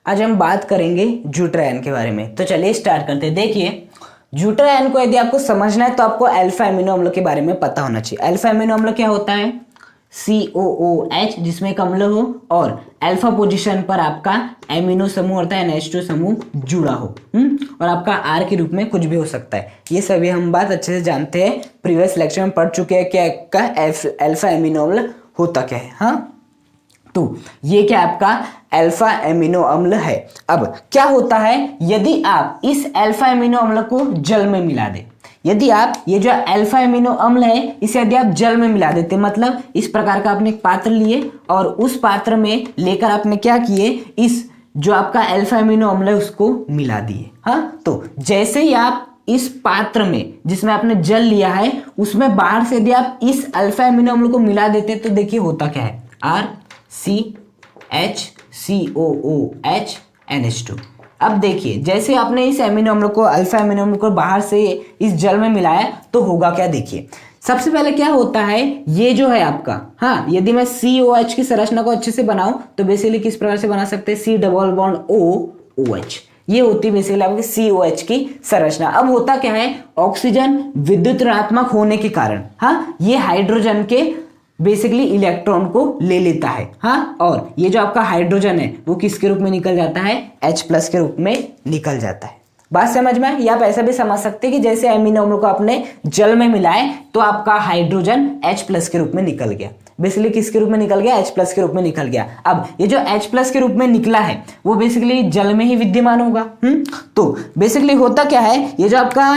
आज हम बात करेंगे ज्यूटर आयन के बारे में। तो चलिए स्टार्ट करते हैं। देखिए, ज्यूटर आयन को यदि आपको समझना है तो आपको अल्फा एमिनो अम्ल के बारे में पता होना चाहिए। अल्फा एमिनो अम्ल क्या होता है? COOH जिसमें एक अम्ल हो और अल्फा पोजीशन पर आपका एमिनो समूह होता है NH2 समूह जुड़ा हो और आपका R के रूप में कुछ भी हो सकता है। ये सभी हम बात अच्छे से जानते हैं, प्रीवियस लेक्चर में पढ़ चुके हैं क्या का अल्फा एमिनो अम्ल होता क्या है। हाँ, तो ये क्या आपका अल्फा एमिनो अम्ल है। अब क्या होता है यदि आप इस अल्फा एमिनो अम्ल को जल में मिला दें, यदि आप ये जो अल्फा एमिनो अम्ल है इसे यदि आप जल में मिला देते, मतलब इस प्रकार का आपने एक पात्र लिए और उस पात्र में लेकर आपने क्या किए, इस जो आपका अल्फा एमिनो अम्ल है उसको मिला दिए। हाँ, तो जैसे ही आप इस पात्र में जिसमें आपने जल लिया है उसमें बाहर से यदि आप इस अल्फा एमिनो अम्ल को मिला देते तो देखिए होता क्या है, RCHCOOH NH2। अब देखिए जैसे आपने इस एमिनो अम्ल को अल्फा एमिनो अम्ल को बाहर से इस जल में मिलाया तो होगा क्या, देखिए सबसे पहले क्या होता है, ये जो है आपका, हाँ यदि मैं COH की संरचना को अच्छे से बनाऊं तो बेसिकली किस प्रकार से बना सकते हैं, C डबल बॉन्ड OOH, ये होती है बेसिकली आपकी COH की संरचना। अब होता क्या है, ऑक्सीजन विद्युत ऋणात्मक होने के कारण हाँ ये हाइड्रोजन के बेसिकली इलेक्ट्रॉन को ले लेता है। हाँ, और ये जो आपका हाइड्रोजन है वो किसके रूप में निकल जाता है, H+ के रूप में निकल जाता है। बात समझ में? या आप ऐसा भी समझ सकते हैं कि जैसे एमिनो अम्ल को आपने जल में मिलाए तो आपका हाइड्रोजन H+ के रूप में निकल गया। बेसिकली किसके रूप में निकल गया, H+ के रूप में निकल गया। अब ये जो H+ के रूप में निकला है वो बेसिकली जल में ही विद्यमान होगा। तो बेसिकली होता क्या है, ये जो आपका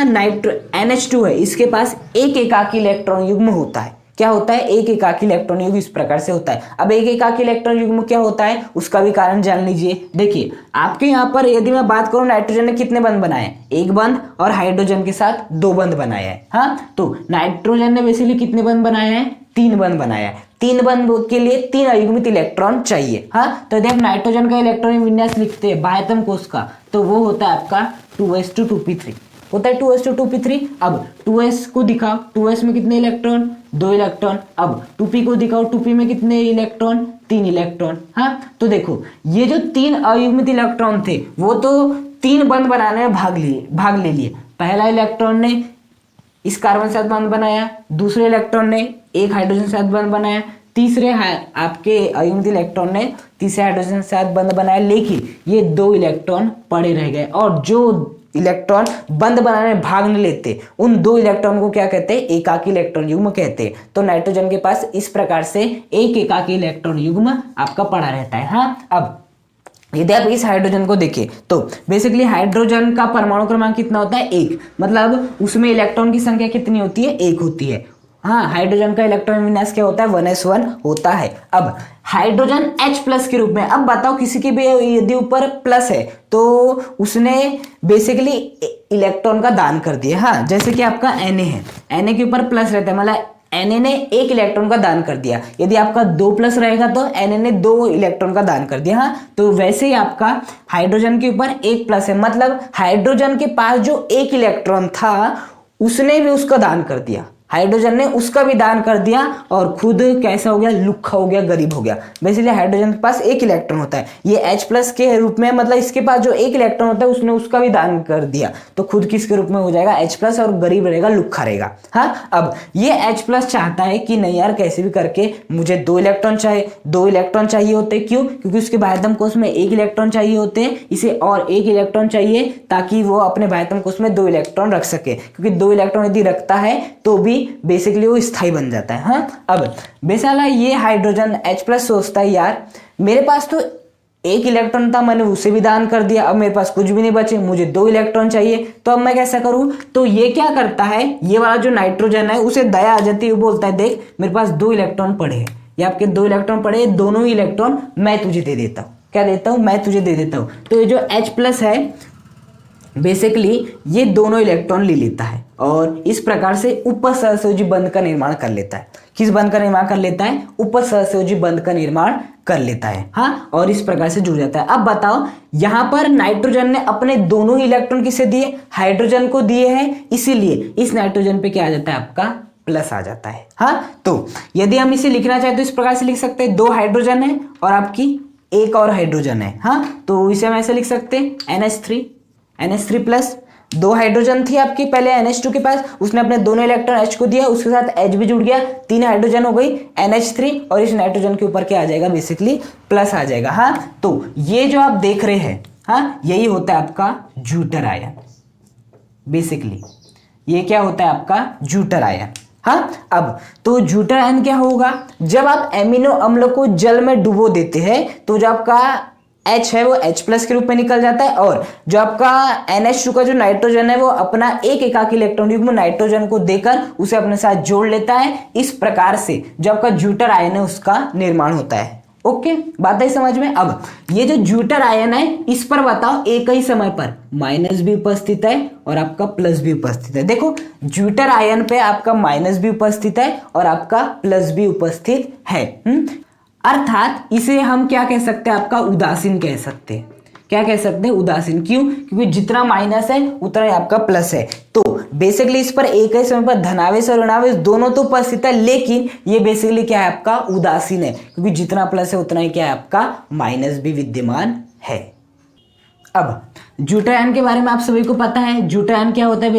NH2 है इसके पास एक एकाकी इलेक्ट्रॉन युग्म होता है। क्या होता है, एक एकाकी इलेक्ट्रॉन युग्म इस प्रकार से होता है। अब एक एकाकी इलेक्ट्रॉन युग्म क्या होता है उसका भी कारण जान लीजिए। देखिए आपके यहाँ पर यदि मैं बात करूं नाइट्रोजन ने कितने बंध बनाए हैं, एक बंध, और हाइड्रोजन के साथ 2 बंध बनाए हैं। हाँ, तो नाइट्रोजन ने बेसिकली कितने बंध बनाए हैं, 3 बंध बनाया है। 3 बंध के लिए 3 अयुग्मित इलेक्ट्रॉन चाहिए। हाँ, तो यदि आप नाइट्रोजन का इलेक्ट्रॉन विन्यास लिखते हैं बाह्यतम कोश का तो वो होता है आपका 2s2p3 होता है, 2s2p3। अब 2s को दिखाओ, 2s में कितने इलेक्ट्रॉन, 2 इलेक्ट्रॉन। अब 2p को दिखाओ, 2p में कितने इलेक्ट्रॉन, 3 इलेक्ट्रॉन। हाँ, तो देखो ये जो 3 अयुग्मित इलेक्ट्रॉन थे वो तो 3 बंध बनाने में भाग ले लिए। पहला इलेक्ट्रॉन ने इस कार्बन के साथ बंध बनाया, दूसरे इलेक्ट्रॉन ने एक हाइड्रोजन के साथ बंध बनाया, तीसरे आपके अयुग्मित इलेक्ट्रॉन ने तीसरे हाइड्रोजन के साथ बंध बनाया, लेकिन ये 2 इलेक्ट्रॉन पड़े रह गए। और जो इलेक्ट्रॉन बंध बनाने में भाग नहीं लेते उन 2 इलेक्ट्रॉन को क्या कहते हैं, एकाकी इलेक्ट्रॉन युग्म कहते हैं। तो नाइट्रोजन के पास इस प्रकार से एक एकाकी इलेक्ट्रॉन युग्म आपका पड़ा रहता है। हाँ, अब यदि आप इस हाइड्रोजन को देखें तो बेसिकली हाइड्रोजन का परमाणु क्रमांक कितना होता है, 1, मतलब उसमें इलेक्ट्रॉन की संख्या कितनी होती है, 1 होती है। हाँ, हाइड्रोजन का इलेक्ट्रॉन विन्यास क्या होता है, 1s1 होता है। अब हाइड्रोजन H+ के रूप में, अब बताओ किसी के भी यदि ऊपर प्लस है तो उसने बेसिकली इलेक्ट्रॉन का दान कर दिया। हाँ, जैसे कि आपका Na है, Na के ऊपर प्लस रहता है, मतलब Na ने 1 इलेक्ट्रॉन का दान कर दिया। यदि आपका 2+ रहेगा तो Na ने 2 इलेक्ट्रॉन का दान कर दिया। हाँ, तो वैसे ही आपका हाइड्रोजन के ऊपर 1+ है, मतलब हाइड्रोजन के पास जो 1 इलेक्ट्रॉन था उसने भी उसका दान कर दिया, हाइड्रोजन ने उसका भी दान कर दिया और खुद कैसा हो गया, लुक्खा हो गया, गरीब हो गया। बेसिकली हाइड्रोजन के पास 1 इलेक्ट्रॉन होता है, ये H+ के रूप में, मतलब इसके पास जो 1 इलेक्ट्रॉन होता है उसने उसका भी दान कर दिया, तो खुद किसके रूप में हो जाएगा, H+ और गरीब रहेगा, लुक्खा रहेगा। हाँ, अब ये H+ चाहता है कि नहीं यार कैसे भी करके मुझे 2 इलेक्ट्रॉन चाहिए होते। क्यों? क्योंकि उसके बाह्यतम कोश में 1 इलेक्ट्रॉन चाहिए होते हैं, इसे और 1 इलेक्ट्रॉन चाहिए ताकि वो अपने बाह्यतम कोश में 2 इलेक्ट्रॉन रख सके, क्योंकि 2 इलेक्ट्रॉन यदि रखता है तो भी बेसिकली वो स्थायी बन जाता है। हाँ, अब बेसाला ये हाइड्रोजन H+ सोचता है यार मेरे पास तो 1 इलेक्ट्रॉन था, मैंने उसे भी दान कर दिया, अब मेरे पास कुछ भी नहीं बचे, मुझे 2 इलेक्ट्रॉन चाहिए, तो अब मैं कैसा करूं। तो ये क्या करता है, ये वाला जो नाइट्रोजन है उसे दया आ जाती है, वो बोलता है देख मेरे पास 2 इलेक्ट्रॉन पड़े हैं, ये आपके 2 इलेक्ट्रॉन पड़े, दोनों ही इलेक्ट्रॉन मैं तुझे दे देता हूँ। क्या देता हूँ, मैं तुझे दे देता हूँ। तो ये जो H+ है बेसिकली ये दोनों इलेक्ट्रॉन ले लेता है और इस प्रकार से उपसहसंयोजी बंध का निर्माण कर लेता है। किस बंध का निर्माण कर लेता है, उपसहसंयोजी बंध का निर्माण कर लेता है। हाँ, और इस प्रकार से जुड़ जाता है। अब बताओ यहां पर नाइट्रोजन ने अपने दोनों ही इलेक्ट्रॉन किसे दिए, हाइड्रोजन को दिए हैं, इसीलिए इस नाइट्रोजन पे क्या आ जाता है, आपका प्लस आ जाता है। हाँ, तो यदि हम इसे लिखना चाहे तो इस प्रकार से लिख सकते हैं, 2 हाइड्रोजन है और आपकी एक और हाइड्रोजन है, हाँ, तो इसे हम ऐसे लिख सकते हैं NH3 प्लस, 2 हाइड्रोजन थी आपकी पहले NH2 के पास, उसने अपने दोनों इलेक्ट्रॉन H को दिया, उसके साथ H भी जुड़ गया, 3 हाइड्रोजन हो गई NH3, और इस नाइट्रोजन के ऊपर क्या आ जाएगा, बेसिकली प्लस आ जाएगा, हाँ। तो ये जो आप देख रहे हैं, हाँ, यही होता है आपका ज्यूटर आयन। बेसिकली ये क्या होता है आपका ज्यूटर आयन, हाँ। अब तो ज्यूटर आयन क्या होगा, जब आप एमिनो अम्ल को जल में डुबो देते हैं तो जो आपका H है वो H प्लस के रूप में निकल जाता है, और जो आपका NH2 का जो नाइट्रोजन है वो अपना एक एकाकी इलेक्ट्रॉन युग्म नाइट्रोजन को देकर उसे अपने साथ जोड़ लेता है। इस प्रकार से जो आपका ज्यूटर आयन है उसका निर्माण होता है। ओके, बात है समझ में। अब ये जो ज्यूटर आयन है इस पर बताओ एक ही समय पर माइनस भी उपस्थित है और आपका प्लस भी उपस्थित है। देखो ज्यूटर आयन पे आपका माइनस भी उपस्थित है और आपका प्लस भी उपस्थित है, अर्थात इसे हम क्या कह सकते हैं, आपका उदासीन कह सकते हैं। क्या कह सकते हैं, उदासीन। क्यों, क्योंकि जितना माइनस है उतना ही आपका प्लस है। तो बेसिकली इस पर एक ही समय पर धनावेश और ऋणावेश दोनों तो उपस्थित है, लेकिन ये बेसिकली क्या है, आपका उदासीन है, क्योंकि जितना प्लस है उतना ही क्या है, आपका माइनस भी विद्यमान है। अब ज्यूटर आयन के बारे में आप सभी को पता है। ज्यूटर आयन क्या होता है,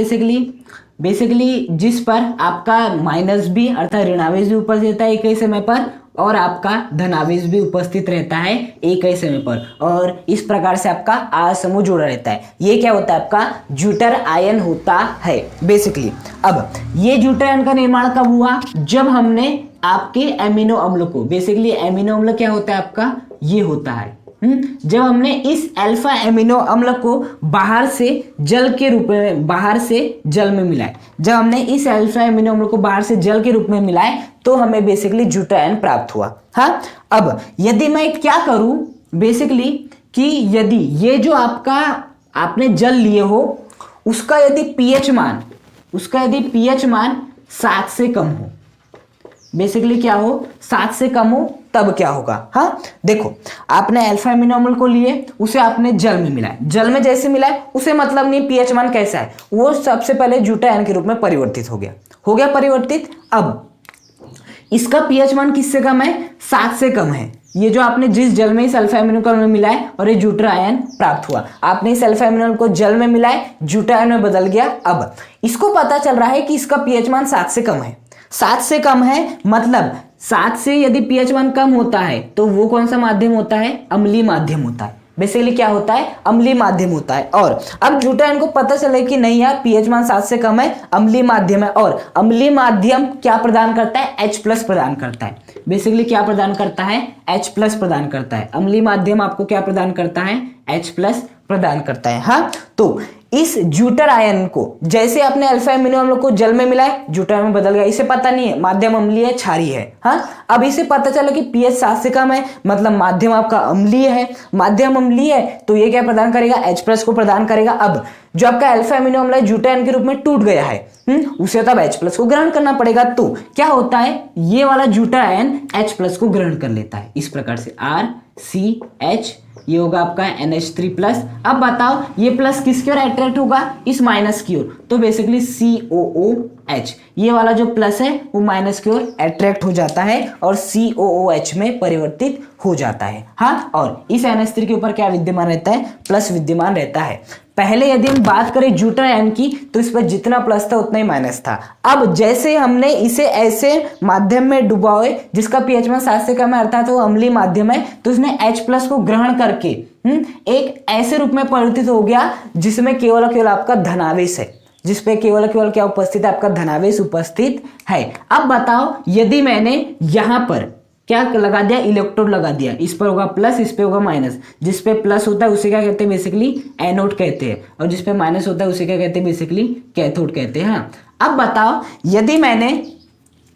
बेसिकली जिस पर आपका माइनस भी अर्थात ऋणावेश भी उपस्थित रहता है एक ही समय पर, और आपका धनावेश भी उपस्थित रहता है एक ही समय पर, और इस प्रकार से आपका आर समूह जुड़ा रहता है। ये क्या होता है, आपका ज्यूटर आयन होता है बेसिकली। अब ये ज्यूटर आयन का निर्माण कब हुआ, जब हमने आपके एमिनो अम्ल को, बेसिकली एमिनो अम्ल क्या होता है आपका, ये होता है जब हमने इस अल्फा एमिनो अम्ल को बाहर से जल के रूप में, बाहर से जल में मिलाए, जब हमने इस अल्फा एमिनो अम्ल को बाहर से जल के रूप में मिलाए तो हमें बेसिकली ज्यूटर आयन प्राप्त हुआ, हाँ। अब यदि मैं क्या करूं बेसिकली कि यदि ये जो आपका आपने जल लिए हो उसका यदि पीएच मान 7 से कम हो, बेसिकली क्या हो, 7 से कम हो, तब क्या होगा, हाँ। देखो आपने अल्फा एमिनो अम्ल को लिए, उसे आपने जल में मिलाया, जल में जैसे मिलाए उसे मतलब नहीं पीएच मान कैसा है, वो सबसे पहले ज्यूटर आयन के रूप में परिवर्तित हो गया परिवर्तित। अब इसका पीएच मान किससे कम है, 7 से कम है। ये जो आपने जिस जल में इस अल्फा एमिनो अम्ल में मिलाए और ये ज्यूटर आयन प्राप्त हुआ, आपने इस अल्फा एमिनो अम्ल को जल में मिलाए, ज्यूटर आयन में बदल गया। अब इसको पता चल रहा है कि इसका पीएच मान 7 से कम है, 7 से कम है, मतलब 7 से यदि पीएच मान कम होता है तो वो कौन सा माध्यम होता है, अम्लीय माध्यम होता है। बेसिकली क्या होता है, अम्लीय माध्यम होता है। और अब ज्यूटर आयन को पता चले कि नहीं यार पीएच मान 7 से कम है, अम्लीय माध्यम है, और अम्लीय माध्यम क्या प्रदान करता है, H प्लस प्रदान करता है। बेसिकली क्या प्रदान करता है, H प्लस प्रदान करता है। अम्लीय माध्यम आपको क्या प्रदान करता है, H प्लस प्रदान करता है, हाँ। तो इस ज्यूटर आयन को जैसे आपने अल्फा एमिनो अम्ल को जल में मिलाए, ज्यूटर आयन में बदल गया। इसे पता नहीं है माध्यम अम्लीय है क्षारीय है, हाँ। अब इसे पता चला कि पीएच 7 से कम है, मतलब माध्यम आपका अम्लीय है। माध्यम अम्लीय है तो ये क्या प्रदान करेगा, H प्लस को प्रदान करेगा। अब जो आपका अल्फा एमिनो अम्ल ज्यूटर आयन के रूप में टूट गया है, उसे तब H प्लस को ग्रहण करना पड़ेगा। तो क्या होता है, ये वाला ज्यूटर आयन H प्लस को ग्रहण कर लेता है, इस प्रकार से RCH, ये होगा आपका NH3 प्लस। अब बताओ ये प्लस किसकी ओर अट्रैक्ट होगा, इस माइनस की ओर, तो बेसिकली COOH, ये वाला जो प्लस है वो माइनस की ओर अट्रैक्ट हो जाता है और COOH में परिवर्तित हो जाता है, हाँ। और इस NH3 के ऊपर क्या विद्यमान रहता है, प्लस विद्यमान रहता है। पहले यदि हम बात करें ज्यूटर आयन की तो इस पर जितना प्लस था उतना ही माइनस था। अब जैसे हमने इसे ऐसे माध्यम में डुबाए जिसका पीएच मान 7 से कम है, अर्थात वो अम्लीय माध्यम है, तो इसने H प्लस को ग्रहण करके एक ऐसे रूप में परिवर्तित हो गया जिसमें केवल केवल आपका धनावेश है, जिसपे केवल केवल क्या उपस्थित है, आपका धनावेश उपस्थित है। अब बताओ यदि मैंने यहां पर क्या लगा दिया, इलेक्ट्रोड लगा दिया, इस पर होगा प्लस, इस पे होगा माइनस। जिस पे प्लस होता है उसे क्या कहते हैं, बेसिकली एनोड कहते हैं, और जिस पे माइनस होता है उसे क्या कहते हैं, बेसिकली कैथोड कहते हैं, हाँ। अब बताओ यदि मैंने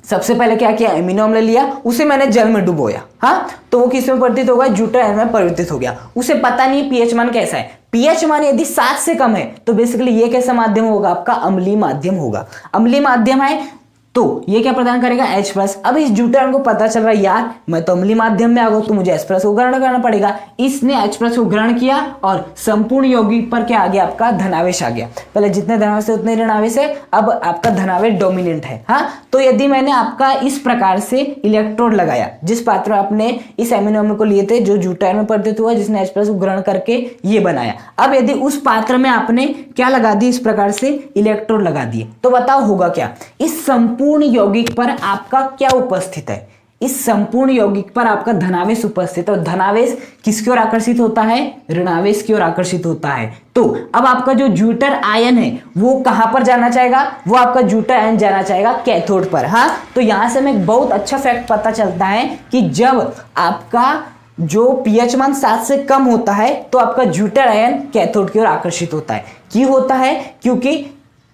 सबसे पहले क्या किया, एमिनो अम्ल लिया, उसे मैंने जल में डुबोया, हाँ, तो वो किस में परिवर्तित होगा, ज्यूटर आयन में परिवर्तित हो गया। उसे पता नहीं पीएच मान कैसा है, पीएच मान यदि 7 से कम है तो बेसिकली ये कैसा माध्यम होगा, आपका अम्लीय माध्यम होगा। अम्लीय माध्यम है तो ये क्या प्रदान करेगा H+। अब इस ज्यूटर आयन को पता चल रहा है यार मैं तो अम्लीय माध्यम में आ गया तो मुझे H+ को ग्रहण करना पड़ेगा। इसने H+ को ग्रहण किया और संपूर्ण यौगिक पर क्या आ गया आपका धनावेश आ गया। पहले जितने धनावेश है उतने ऋणावेश है, अब आपका धनावेश डोमिनेंट है। हाँ, तो यदि मैंने आपका इस प्रकार से इलेक्ट्रोड लगाया, जिस पात्र में आपने इस एमिनो अम्ल को लिए थे जो ज्यूटर आयन में परिवर्तित हुआ, जिसने H+ को ग्रहण करके ये बनाया, अब यदि उस पात्र में आपने क्या लगा दी, इस प्रकार से इलेक्ट्रोड लगा दिए, तो बताओ होगा क्या। इस संपूर्ण यौगिक पर आपका क्या उपस्थित है, इस संपूर्ण यौगिक पर आपका धनावेश उपस्थित है। और धनावेश किसकी ओर आकर्षित होता है, ऋणावेश की ओर आकर्षित होता है। तो अब आपका जो ज्यूटर आयन है वो कहां पर जाना चाहेगा, वो आपका ज्यूटर आयन जाना चाहेगा कैथोड पर। हाँ, तो यहां से हमें एक बहुत अच्छा फैक्ट पता चलता है कि जब आपका जो पीएच मान 7 से कम होता है तो आपका ज्यूटर आयन कैथोड की ओर आकर्षित होता है। क्यों होता है, क्योंकि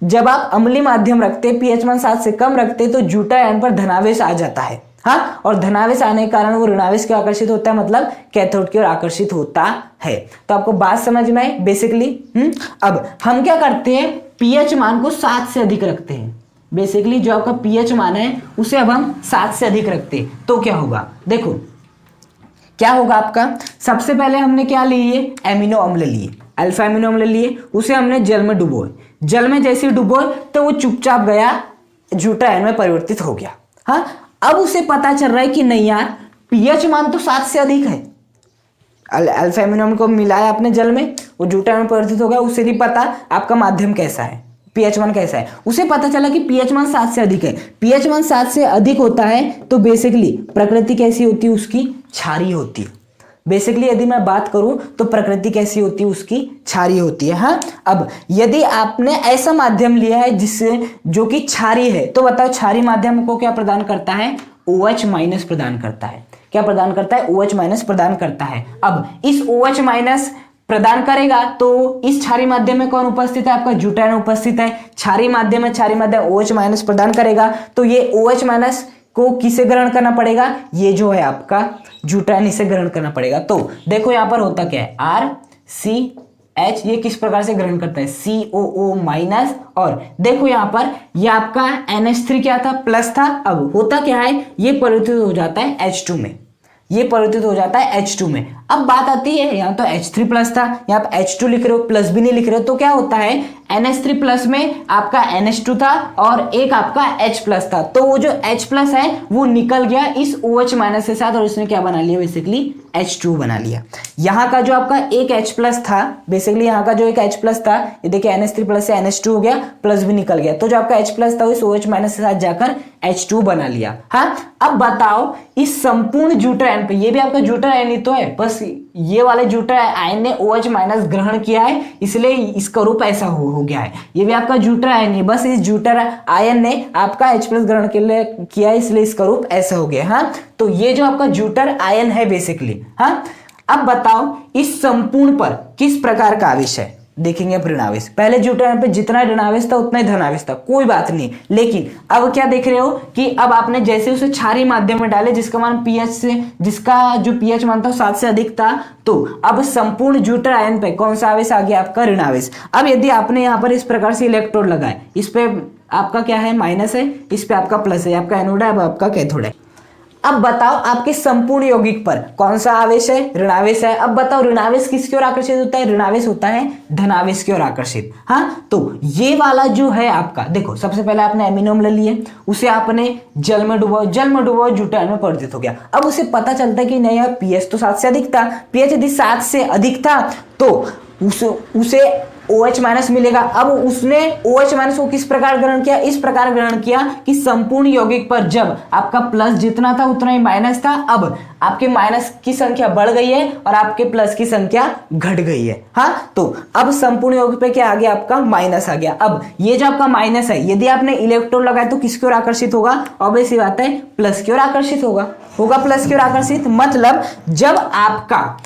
जब आप अम्लीय माध्यम रखते, पीएच मान 7 से कम रखते तो ज्यूटर आयन पर धनावेश आ जाता है। हाँ, और धनावेश आने के कारण वो ऋणावेश की ओर आकर्षित होता है, मतलब कैथोड की ओर आकर्षित होता है। तो आपको बात समझ में आई बेसिकली। अब हम क्या करते हैं, पीएच मान को 7 से अधिक रखते हैं। बेसिकली जो आपका पीएच मान है उसे अब हम 7 से अधिक रखते हैं तो क्या होगा, देखो क्या होगा आपका। सबसे पहले हमने क्या लिए, एमिनो अम्ल लिए, अल्फा एमिनो अम्ल लिए, उसे हमने जल में डुबोए। जल में जैसे डुबोए तो वो चुपचाप गया ज्यूटर आयन में परिवर्तित हो गया। हाँ, अब उसे पता चल रहा है कि नहीं यार पीएच मान तो 7 से अधिक है। अल्फा एमिनो अम्ल को मिलाया आपने जल में, वो ज्यूटर आयन में परिवर्तित हो गया। उसे नहीं पता आपका माध्यम कैसा है, पीएच मान कैसा है, उसे पता चला कि पीएच मान 7 से अधिक है। पीएच मान 7 से अधिक होता है तो बेसिकली प्रकृति कैसी होती है, उसकी क्षारीय होती है। बेसिकली यदि मैं बात करूं तो प्रकृति कैसी होती है, उसकी क्षारीय होती है। हाँ, अब यदि आपने ऐसा माध्यम लिया है जिससे जो कि क्षारीय है, तो बताओ क्षारीय माध्यम को क्या प्रदान करता है, OH- प्रदान करता है। क्या प्रदान करता है, OH- प्रदान करता है। अब इस OH- प्रदान करेगा तो इस क्षारीय माध्यम में कौन उपस्थित है, आपका ज्यूटर आयन उपस्थित है। क्षारीय माध्यम में क्षारीय माध्यम OH- प्रदान करेगा तो ये OH- को किसे ग्रहण करना पड़ेगा, ये जो है आपका ज्यूटर आयन, इसे ग्रहण करना पड़ेगा। तो देखो यहां पर होता क्या है, RCH ये किस प्रकार से ग्रहण करता है, COO-। और देखो यहां पर ये आपका NH3 क्या था, प्लस था। अब होता क्या है, ये परिवर्तित हो जाता है H2 में, ये परिवर्तित हो जाता है H2 में। अब बात आती है, यहाँ तो H3 प्लस था, यहाँ आप H2 लिख रहे हो, प्लस भी नहीं लिख रहे हो, तो क्या होता है NH3 प्लस में आपका NH2 था और एक आपका H प्लस था, तो वो जो H प्लस है वो निकल गया इस OH- के साथ और इसने क्या बना लिया, बेसिकली H2 बना लिया। यहाँ का जो आपका एक H प्लस था, बेसिकली यहाँ का जो एक H प्लस था, ये देखिए NH3 प्लस से NH2 हो गया, प्लस भी निकल गया, तो जो आपका H प्लस था वो इस OH- के साथ जाकर H2 बना लिया। हाँ, अब बताओ इस संपूर्ण ज्यूटर आयन पे, ये भी आपका ज्यूटर आयन ही तो है, बस ये वाले ज्यूटर आयन ने OH- ग्रहण किया है इसलिए इसका रूप ऐसा हो गया है। ये भी आपका ज्यूटर आयन है, बस इस ज्यूटर आयन ने आपका H+ ग्रहण के लिए किया है इसलिए इसका रूप ऐसा हो गया। हाँ, तो ये जो आपका ज्यूटर आयन है बेसिकली। हाँ, अब बताओ इस संपूर्ण पर किस प्रकार का आवेश है, देखेंगे अब ऋणावेश। पहले ज्यूटर आयन पे जितना ऋणावेश था उतना ही धनावेश था, कोई बात नहीं, लेकिन अब क्या देख रहे हो कि अब आपने जैसे उसे क्षारीय माध्यम में डाले जिसका मान पीएच से, जिसका जो पीएच मान था 7 से अधिक था, तो अब संपूर्ण ज्यूटर आयन पे कौन सा आवेश आ गया, आपका ऋणावेश। अब यदि आपने यहाँ पर इस प्रकार से इलेक्ट्रोड लगाए, इस पे आपका क्या है, माइनस है, इस पे आपका प्लस है, आपका एनोड है, अब आपका कैथोड है। अब बताओ आपके संपूर्ण यौगिक पर कौन सा आवेश है, ऋणावेश है। अब बताओ ऋणावेश किसकी ओर आकर्षित होता है, ऋणावेश होता है धनावेश की ओर आकर्षित। हाँ, तो ये वाला जो है आपका, देखो सबसे पहले आपने एमिनो अम्ल लिए, उसे आपने जल में डुबाओ, ज्यूटर आयन में परिवर्तित हो गया। अब उसे पता चलता है कि नहीं यार पीएच तो 7 से अधिक था, पीएच यदि 7 से अधिक था तो उसे OH- मिलेगा। अब उसने OH- को किस प्रकार ग्रहण किया, इस प्रकार ग्रहण किया कि संपूर्ण यौगिक पर जब आपका प्लस जितना था उतना ही माइनस था, अब आपके माइनस की संख्या बढ़ गई है और आपके प्लस की संख्या घट गई है। हाँ, तो अब संपूर्ण यौगिक पे क्या आ गया, आपका माइनस आ गया। अब ये जो आपका माइनस है, यदि आपने इलेक्ट्रॉन लगाया तो किसकी ओर आकर्षित होगा, ऑब्वियस सी बात है प्लस की ओर आकर्षित होगा प्लस की ओर आकर्षित। मतलब जब आपका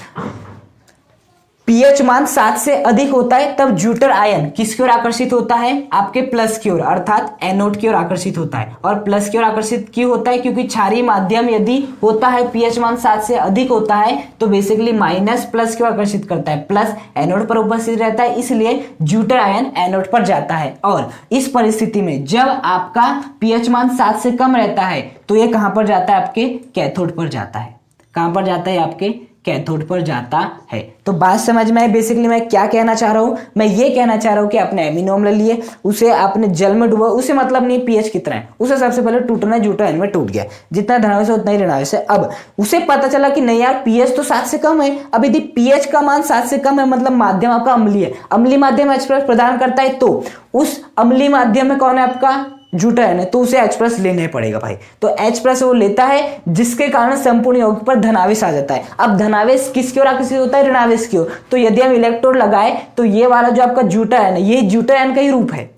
पीएच मान 7 से अधिक होता है तब ज्यूटर आयन किसकी ओर आकर्षित होता है, आपके प्लस की ओर, अर्थात एनोड की ओर आकर्षित होता है। और प्लस की ओर आकर्षित क्यों होता है, क्योंकि क्षारीय माध्यम यदि होता है पीएच मान 7 से अधिक होता है तो बेसिकली माइनस प्लस की ओर आकर्षित करता है, प्लस एनोड पर उपस्थित रहता है, इसलिए ज्यूटर आयन एनोड पर जाता है। और इस परिस्थिति में जब आपका पीएच मान 7 से कम रहता है तो ये कहां पर जाता है, आपके कैथोड पर जाता है। कहां पर जाता है, आपके कैथोड पर जाता है। तो बात समझ में आई। बेसिकली मैं क्या कहना चाह रहा हूं, मैं ये कहना चाह रहा हूं कि आपने एमिनो अम्ल लिए, उसे आपने जल में डुबा, उसे मतलब नहीं पीएच कितना है, उसे सबसे पहले टूटना है, ज्यूटर आयन में टूट गया, जितना धनावेश है उतना ही ऋणावेश है। अब उसे पता चला कि नहीं यार पीएच तो 7 से कम है। अब यदि पीएच का मान 7 से कम है मतलब माध्यम आपका अम्लीय है, अम्लीय माध्यम H+ प्रदान करता है, तो उस अम्लीय माध्यम में कौन है, आपका ज्यूटर आयन है, तो उसे H+ लेना ही पड़ेगा भाई। तो H+ वो लेता है, जिसके कारण संपूर्ण यौगिक पर धनावेश आ जाता है। अब धनावेश किसकी ओर आकर्षित होता है, ऋणावेश की ओर। तो यदि हम इलेक्ट्रोड लगाए तो ये वाला जो आपका ज्यूटर आयन है, ये ज्यूटर आयन का ही रूप है।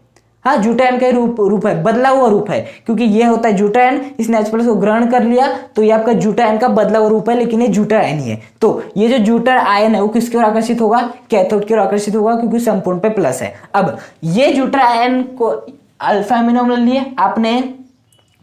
हाँ, ज्यूटर आयन का ही रूप है, बदला हुआ रूप है, क्योंकि ये होता है ज्यूटर आयन, इसने H+ को ग्रहण कर लिया तो ये आपका ज्यूटर आयन का बदला हुआ रूप है, लेकिन ये ज्यूटर आयन ही है। तो ये जो ज्यूटर आयन है वो किसकी ओर आकर्षित होगा, कैथोड की ओर आकर्षित होगा, क्योंकि संपूर्ण पे प्लस है। अब ये ज्यूटर आयन को अल्फा एमिनो अम्ल लिए आपने,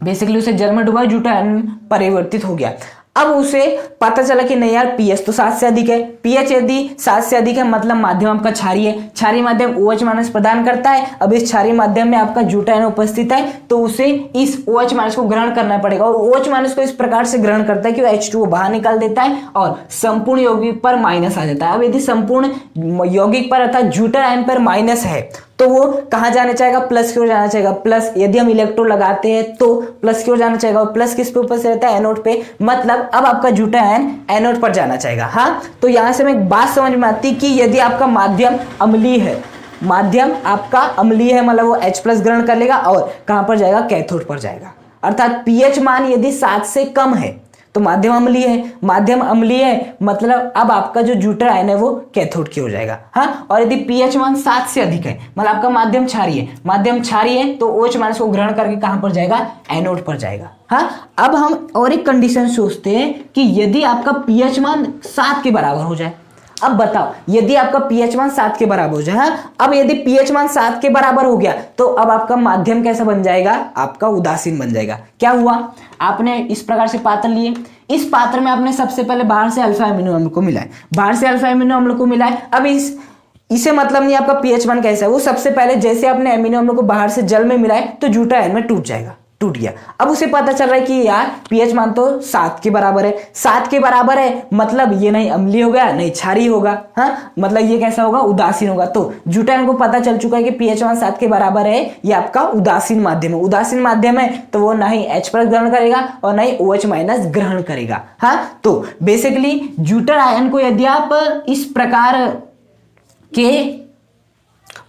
बेसिकली उसे जल में डुबाया, ज्यूटर आयन परिवर्तित हो गया। अब उसे पता चला कि नहीं यार पीएच तो 7 से अधिक है, पीएच यदि 7 से अधिक है मतलब माध्यम आपका क्षारीय है, क्षारीय माध्यम OH- प्रदान करता है। अब इस क्षारीय माध्यम में आपका ज्यूटर आयन उपस्थित है तो उसे इस OH- को ग्रहण करना पड़ेगा, और OH- को इस प्रकार से ग्रहण करता है कि वो H2O बाहर निकाल देता है और संपूर्ण यौगिक पर माइनस आ जाता है। अब यदि संपूर्ण यौगिक पर अर्थात ज्यूटर आयन पर माइनस है तो वो कहां जाना चाहेगा, प्लस की ओर जाना चाहेगा। प्लस यदि हम इलेक्ट्रोड लगाते हैं तो प्लस की ओर जाना चाहेगा, और प्लस किस पे उपस्थित रहता है, एनोड पे, मतलब अब आपका ज्यूटर आयन एनोड पर जाना चाहेगा। हाँ, तो यहां से मैं एक बात समझ में आती कि यदि आपका माध्यम अम्लीय है, माध्यम आपका अम्लीय है मतलब वो H+ ग्रहण कर लेगा और कहां पर जाएगा, कैथोड पर जाएगा। अर्थात पीएच मान यदि 7 से कम है तो माध्यम अम्लीय है, माध्यम अम्लीय है मतलब अब आपका जो ज्यूटर आयन है वो कैथोड की हो जाएगा। हाँ, और यदि पीएच मान 7 से अधिक है मतलब आपका माध्यम क्षारीय है, माध्यम क्षारीय है तो OH- को ग्रहण करके कहां पर जाएगा, एनोड पर जाएगा। हाँ, अब हम और एक कंडीशन सोचते हैं कि यदि आपका पीएच मान 7 के बराबर हो जाए। अब बताओ यदि आपका पीएच मान 7 के बराबर हो जाए, हाँ, अब यदि पीएच मान 7 के बराबर हो गया तो अब आपका माध्यम कैसा बन जाएगा, आपका उदासीन बन जाएगा। क्या हुआ, आपने इस प्रकार से पात्र लिए, इस पात्र में आपने सबसे पहले बाहर से अल्फा एमिनो अम्ल को मिलाया, बाहर से अल्फा एमिनो अम्ल को मिलाया। अब इसे मतलब नहीं आपका पीएच मान कैसा है, वो सबसे पहले जैसे आपने एमिनो अम्ल को बाहर से जल में मिलाए तो ज्यूटर आयन में टूट जाएगा, टूट गया। अब उसे पता चल रहा है कि यार पीएच मान तो 7 के बराबर है, 7 के बराबर है मतलब ये नहीं अम्लीय होगा नहीं क्षारीय होगा, हाँ, मतलब ये कैसा होगा, उदासीन होगा। तो ज्यूटर आयन को पता चल चुका है कि पीएच मान 7 के बराबर है, ये आपका उदासीन माध्यम है, उदासीन माध्यम है तो वो ना ही H+ ग्रहण करेगा और ना ही OH- ग्रहण करेगा। हाँ, तो बेसिकली ज्यूटर आयन को यदि आप इस प्रकार के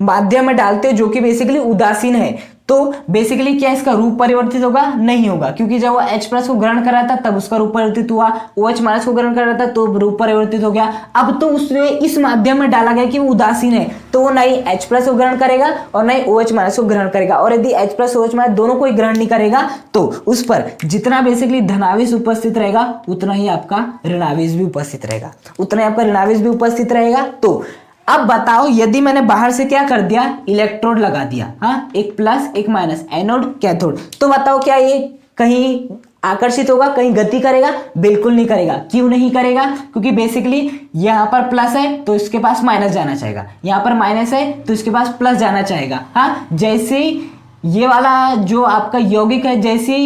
माध्यम में डालते हो जो कि बेसिकली उदासीन है तो बेसिकली क्या इसका रूप परिवर्तित होगा, नहीं होगा, क्योंकि जब वो H+ को ग्रहण कर रहा था तब उसका रूप परिवर्तित हुआ, OH- को ग्रहण कर रहा था तो रूप परिवर्तित हो गया। अब तो उसने इस माध्यम में डाला गया कि वो उदासीन है तो वो ना ही H+ को ग्रहण करेगा और ना ही OH- को ग्रहण करेगा, और यदि H+ OH- दोनों को ही ग्रहण नहीं करेगा तो उस पर जितना बेसिकली धनावेश उपस्थित रहेगा उतना ही आपका ऋणावेश भी उपस्थित रहेगा, उतना ही आपका ऋणावेश भी उपस्थित रहेगा। तो अब बताओ यदि मैंने बाहर से क्या कर दिया, इलेक्ट्रोड लगा दिया, हाँ, एक प्लस एक माइनस, एनोड कैथोड, तो बताओ क्या ये कहीं आकर्षित होगा, कहीं गति करेगा, बिल्कुल नहीं करेगा। क्यों नहीं करेगा, क्योंकि बेसिकली यहां पर प्लस है तो इसके पास माइनस जाना चाहेगा, यहां पर माइनस है तो इसके पास प्लस जाना चाहेगा। हाँ, जैसे ये वाला जो आपका यौगिक है जैसे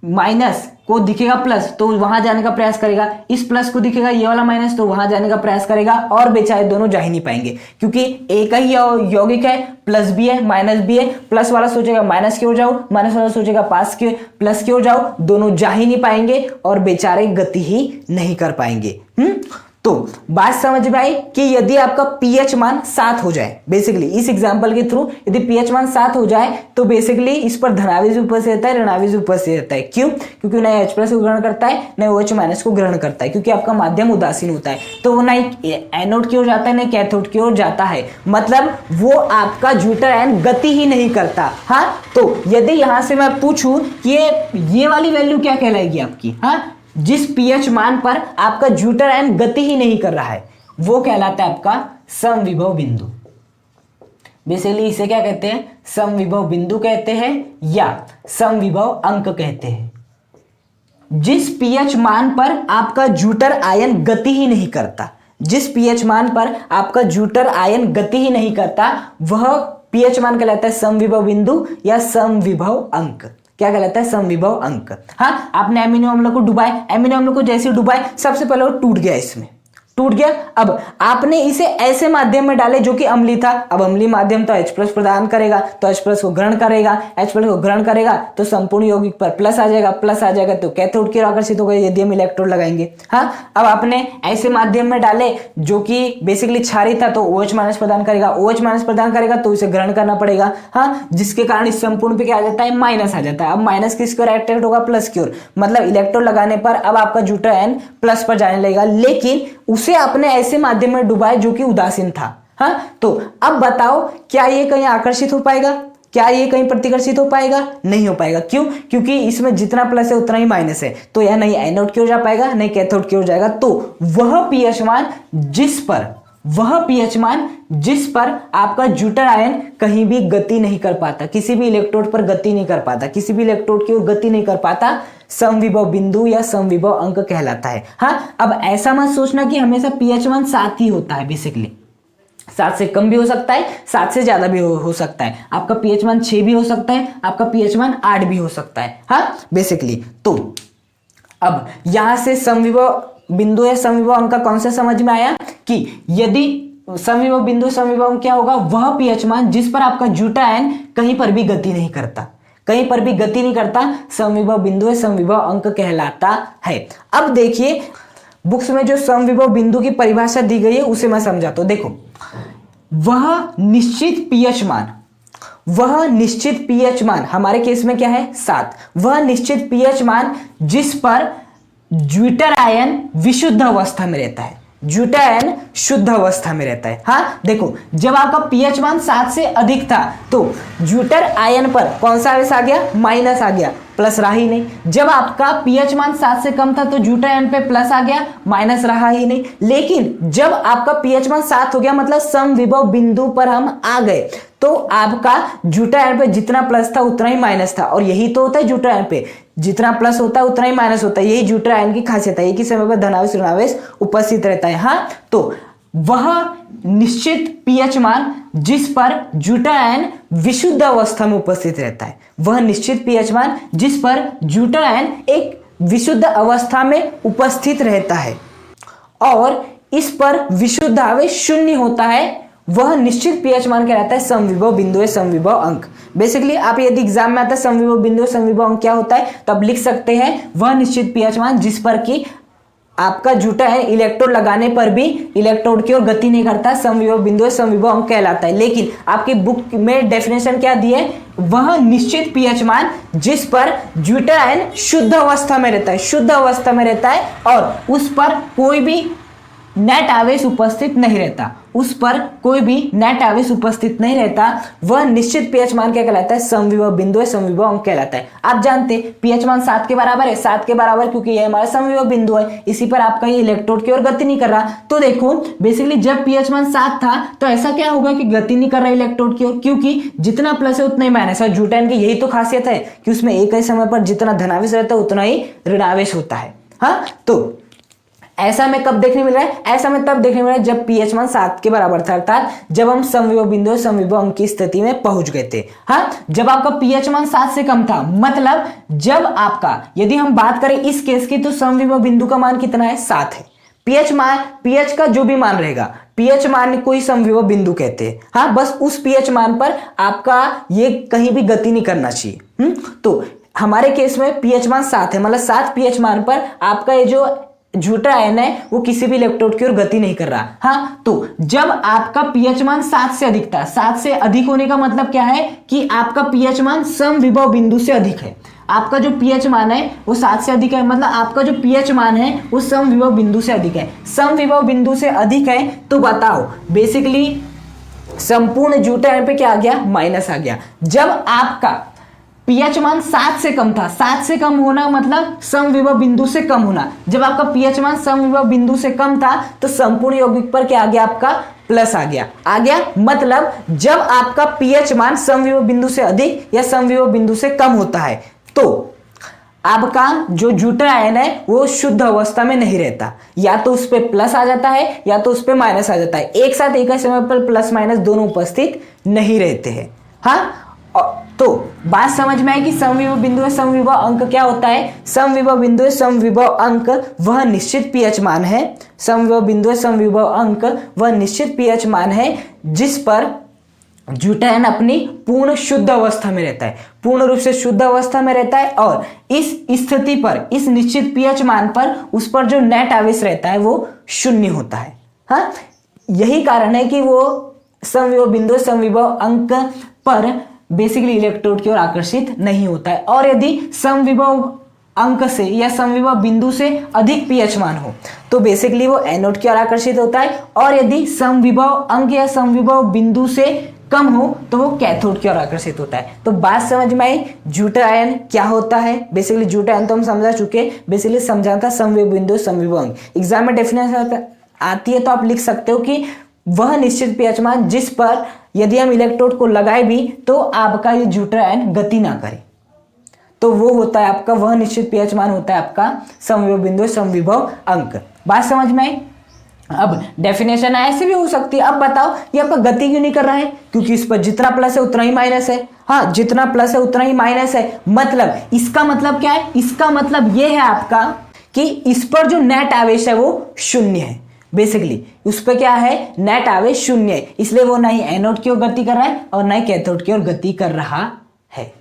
माइनस को दिखेगा प्लस तो वहां जाने का प्रयास करेगा, इस प्लस को दिखेगा ये वाला माइनस तो वहां जाने का प्रयास करेगा, और बेचारे दोनों जा ही नहीं पाएंगे क्योंकि एक ही यौगिक है, प्लस भी है माइनस भी है। प्लस वाला सोचेगा माइनस की ओर जाओ, माइनस वाला सोचेगा प्लस की ओर जाओ, दोनों जा ही नहीं पाएंगे और बेचारे गति ही नहीं कर पाएंगे। तो बात समझ में आई कि यदि आपका पीएच मान 7 हो जाए, बेसिकली इस एग्जांपल के थ्रू यदि पीएच मान 7 हो जाए तो बेसिकली इस पर धनावेश उपस्थित रहता है, ऋणावेश उपस्थित रहता है। क्यों, क्योंकि ना H+ को ग्रहण करता है ना OH- को ग्रहण करता है, क्योंकि आपका माध्यम उदासीन होता है तो वो ना एनोड की ओर जाता है ना कैथोड की ओर जाता है, मतलब वो आपका ज्यूटर आयन गति ही नहीं करता। हाँ, तो यदि यहां से मैं पूछूं कि ये वाली वैल्यू क्या कहलाएगी आपकी, हाँ, जिस पीएच मान पर आपका ज्यूटर आयन गति ही नहीं कर रहा है वो कहलाता है आपका समविभव बिंदु। बेसिकली इसे क्या कहते हैं, समविभव बिंदु कहते हैं या समविभव अंक कहते हैं। जिस पीएच मान पर आपका ज्यूटर आयन गति ही नहीं करता, जिस पीएच मान पर आपका ज्यूटर आयन गति ही नहीं करता, वह पीएच मान कहलाता है समविभव बिंदु या समविभव अंक। क्या कहलाता है, समविभव अंक। हाँ, आपने एमिनो अम्ल को डुबाए, एमिनो अम्ल को जैसे डुबाए सबसे पहले वो टूट गया, इसमें टूट गया। अब आपने इसे ऐसे माध्यम में डाले जो कि अम्लीय था। अब अम्लीय माध्यम तो H+ प्रदान करेगा, तो H+ को ग्रहण करेगा, H+ को ग्रहण करेगा तो संपूर्ण यौगिक पर प्लस आ जाएगा, प्लस आ जाएगा तो कैथोड की ओर आकर्षित होगा यदि हम इलेक्ट्रोड लगाएंगे। हाँ, अब आपने ऐसे माध्यम में डाले जो कि बेसिकली क्षारीय था तो OH- प्रदान करेगा, OH- प्रदान करेगा तो इसे ग्रहण करना पड़ेगा। हाँ, जिसके कारण इस संपूर्ण पे क्या आ जाता है, माइनस आ जाता है। अब माइनस किसकी ओर अट्रैक्ट होगा, प्लस की ओर, मतलब इलेक्ट्रोड लगाने पर अब आपका ज्यूटर आयन प्लस पर जाने लगेगा, लेकिन उसे आपने ऐसे माध्यम में डुबाया जो कि उदासीन था। हाँ, तो अब बताओ क्या ये कहीं आकर्षित हो पाएगा, क्या ये कहीं प्रतिकर्षित हो पाएगा, नहीं हो पाएगा। क्यों, क्योंकि इसमें जितना प्लस है उतना ही माइनस है, तो यह नहीं एनोड की ओर जा पाएगा नहीं कैथोड की ओर जाएगा। तो वह पीएच मान जिस पर आपका ज्यूटर आयन कहीं भी गति नहीं कर पाता, किसी भी इलेक्ट्रोड पर गति नहीं कर पाता, किसी भी इलेक्ट्रोड की ओर गति नहीं कर पाता, समविभव बिंदु या समविभव अंक कहलाता है। हाँ, अब ऐसा मत सोचना कि हमेशा पीएच मान 7 ही होता है। बेसिकली 7 से कम भी हो सकता है, 7 से ज्यादा भी हो सकता है। आपका पीएच मान 6 भी हो सकता है, आपका पीएच मान 8 भी हो सकता है। हाँ, बेसिकली तो अब यहां से समविभव बिंदु या समविभव अंक का कॉन्सेप्ट समझ में आया कि यदि समविभव बिंदु समविभव अंक क्या होगा, वह पीएच मान जिस पर आपका ज्यूटर आयन कहीं पर भी गति नहीं करता, कहीं पर भी गति नहीं करता, समविभव बिंदु या समविभव अंक कहलाता है। अब देखिए बुक्स में जो समविभव बिंदु की परिभाषा दी गई है उसे मैं समझाता हूं। देखो, वह निश्चित पीएच मान हमारे केस में क्या है, 7। वह निश्चित पीएच मान जिस पर ज्यूटर आयन विशुद्ध अवस्था में रहता है, ज्यूटर आयन शुद्ध अवस्था में रहता है। हाँ, देखो जब आपका पीएच मान 7 से अधिक था तो ज्यूटर आयन पर कौन सा आवेश आ गया, माइनस आ गया, प्लस रहा ही नहीं। जब आपका पीएच मान 7 से कम था तो ज्यूटर आयन पे प्लस आ गया, माइनस रहा ही नहीं। लेकिन जब आपका पीएच मान 7 हो गया, मतलब समविभव बिंदु पर हम आ गए, तो आपका ज्यूटर आयन पे जितना प्लस था उतना ही माइनस था। और यही तो होता है, ज्यूटर आयन पे जितना प्लस होता है उतना ही माइनस होता है, यही ज्यूटर आयन की खासियत है, एक ही समय पर धनावेश ऋणावेश उपस्थित रहता है। हाँ, तो वह निश्चित पीएच मान जिस पर ज्यूटर आयन विशुद्ध अवस्था में उपस्थित रहता है, वह निश्चित पीएच मान जिस पर ज्यूटर आयन एक विशुद्ध अवस्था में उपस्थित रहता है और इस पर विशुद्ध आवेश 0 होता है, वह निश्चित पीएच मान कहलाता है समविभव बिंदु या समविभव अंक। बेसिकली आप यदि एग्जाम में आता है समविभव बिंदु या समविभव अंक क्या होता है, तो आप लिख सकते हैं वह निश्चित पीएच मान जिस पर कि आपका ज्यूटर है इलेक्ट्रोड लगाने पर भी इलेक्ट्रोड की ओर गति नहीं करता, समविभव बिंदु या समविभव अंक कहलाता है। लेकिन आपकी बुक में डेफिनेशन क्या दी है, वह निश्चित पीएच मान जिस पर ज्यूटर आयन शुद्ध अवस्था में रहता है, शुद्ध अवस्था में रहता है और उस पर कोई भी नेट आवेश उपस्थित नहीं रहता, उस पर कोई भी नेट आवेश उपस्थित नहीं रहता, वह निश्चित पीएच मान क्या कहलाता है, समविभव बिंदु या समविभव अंक कहलाता है। आप जानते हैं पीएच मान 7 के बराबर है, 7 के बराबर क्योंकि यह हमारा समविभव बिंदु है, इसी पर आपका ये इलेक्ट्रोड की ओर गति नहीं कर रहा। तो देखो बेसिकली जब पीएच मान 7 था तो ऐसा क्या होगा कि गति नहीं कर रहा इलेक्ट्रोड की ओर, क्योंकि जितना प्लस है उतना ही माइनस है। ज्यूटर आयन की यही तो खासियत है कि उसमें एक ही समय पर जितना धनावेश रहता है उतना ही ऋणावेश होता है। हाँ, तो ऐसा में कब देखने मिल रहा है, ऐसा में तब देखने मिल रहा है जब पीएच मान 7 के बराबर था, अर्थात जब हम समविभव बिंदु और समविभव अंक की स्थिति में पहुंच गए थे। हाँ, जब आपका पीएच मान 7 से कम था, मतलब जब आपका यदि हम बात करें इस केस की तो समविभव बिंदु का मान कितना है, 7 है। पीएच का जो भी मान रहेगा, पीएच मान को ही समविभव बिंदु कहते हैं। हाँ, बस उस पीएच मान पर आपका ये कहीं भी गति नहीं करना चाहिए। तो हमारे केस में पीएच मान 7 है, मतलब 7 पीएच मान पर आपका ये जो ज्यूटर आयन है वो किसी भी इलेक्ट्रोड की ओर गति नहीं कर रहा। हाँ, तो जब आपका पीएच मान 7 से अधिक था, 7 से अधिक होने का मतलब क्या है कि आपका पीएच मान समविभव बिंदु से अधिक है। आपका जो पीएच मान है वो 7 से अधिक है, मतलब आपका जो पीएच मान है वो समविभव बिंदु से अधिक है। समविभव बिंदु से अधिक है तो बताओ बेसिकली संपूर्ण ज्यूटर आयन पे क्या आ गया, माइनस आ गया। जब आपका पीएच मान 7 से कम था। 7 से कम होना मतलब समविभव बिंदु से कम होना। जब आपका पीएच मान समविभव बिंदु से कम था तो संपूर्ण यौगिक पर क्या आ गया, आपका प्लस आ गया। मतलब जब आपका पीएच मान समविभव बिंदु से अधिक या समविभव बिंदु से कम होता है तो आपका जो ज्यूटर आयन है वो शुद्ध अवस्था में नहीं रहता, या तो उस पर प्लस आ जाता है या तो उस पर माइनस आ जाता है। एक साथ एक ही समय पर प्लस माइनस दोनों उपस्थित नहीं रहते हैं। हाँ, तो बात समझ में आई कि समविभव बिंदु है समविभव अंक क्या होता है। समविभव बिंदु है समविभव अंक वह निश्चित पीएच मान है। समविभव बिंदु है समविभव अंक वह निश्चित पीएच मान है जिस पर ज्यूटर आयन अपनी पूर्ण शुद्ध अवस्था में रहता है, पूर्ण रूप से शुद्ध अवस्था में रहता है। और इस स्थिति पर, इस निश्चित पीएच मान पर उस पर जो नेट आवेश रहता है वो शून्य होता है। हाँ, यही कारण है कि वो समविभव बिंदु समविभव अंक पर बेसिकली इलेक्ट्रोड की ओर आकर्षित नहीं होता है। और यदि समविभव अंक से या समविभव बिंदु से अधिक पीएच मान हो तो बेसिकली वो एनोड की ओर आकर्षित होता है। और यदि समविभव अंक या समविभव बिंदु से कम हो तो वो कैथोड की ओर आकर्षित होता है। तो बात समझ में आई ज्यूटर आयन क्या होता है। बेसिकली ज्यूटर आयन तो हम समझा चुके, बेसिकली समझाना था समविभव बिंदु समविभव अंक। एग्जाम में डेफिनेशन आती है तो आप लिख सकते हो कि वह निश्चित पीएच मान जिस पर यदि हम इलेक्ट्रोड को लगाए भी तो आपका ये ज्यूटर आयन गति ना करे, तो वो होता है आपका वह निश्चित पीएच मान होता है आपका समविभव बिंदु समविभव अंक। बात समझ में आई। अब डेफिनेशन ऐसे भी हो सकती है। अब बताओ ये आपका गति क्यों नहीं कर रहा है, क्योंकि इस पर जितना प्लस है उतना ही माइनस है। हाँ, जितना प्लस है उतना ही माइनस है। मतलब इसका मतलब क्या है, इसका मतलब ये है आपका कि इस पर जो नेट आवेश है वो शून्य है। बेसिकली उस पर क्या है, नेट आवेश शून्य है, इसलिए वो ना ही एनोड की ओर गति कर रहा है और ना ही कैथोड की ओर गति कर रहा है।